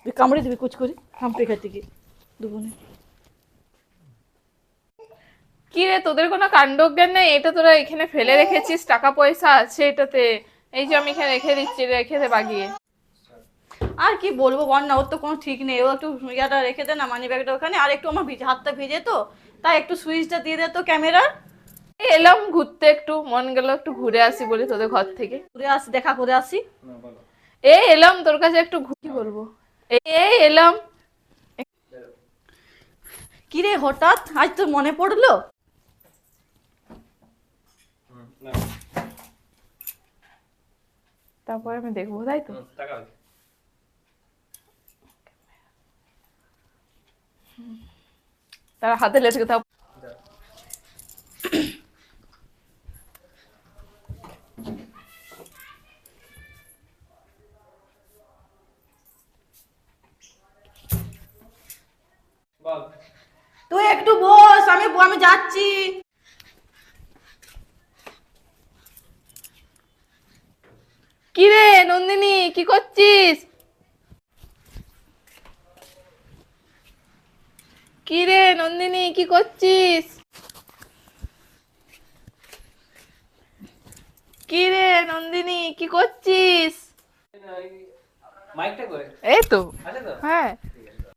তুই কামড়ে দিবি কুচ করে হাম্পে খাতে গিয়ে দুবনে। কি রে, তোদের কোনো কাণ্ডজ্ঞান নেই? এটা তোরা এখানে ফেলে রেখেছিস, টাকা পয়সা আছে এটাতে। এই যে আমি এখানে রেখে দিচ্ছি, রেখে দে বাগিয়ে। আর কি বলবো বল না, ওর তো কোনো ঠিক নেই। ও একটু ইয়াটা রেখে দে না, মানি ব্যাগটা ওখানে। আর একটু আমার হাতটা ভিজে তো, তাই একটু সুইচটা দিয়ে দে তো ক্যামেরার। এলাম ঘুরতে, একটু মন গেল একটু ঘুরে আসি বলে তোদের ঘর থেকে। ঘুরে আসি, দেখা করে আসি। এই এলাম তোর কাছে একটু কি বলবো, এই এলাম। কি রে হঠাৎ আজ তোর মনে পড়লো? তারপরে আমি দেখবো, তাই তো? তারা হাতে লেগে থাক। তুই একটু বস, আমি আমি যাচ্ছি। কি রে নন্দিনী, কি করছিস? কি রে নন্দিনী, কি করছিস? কি রে নন্দিনী, কি করছিস? মাইকটা করে এই তো। আছে তো? হ্যাঁ।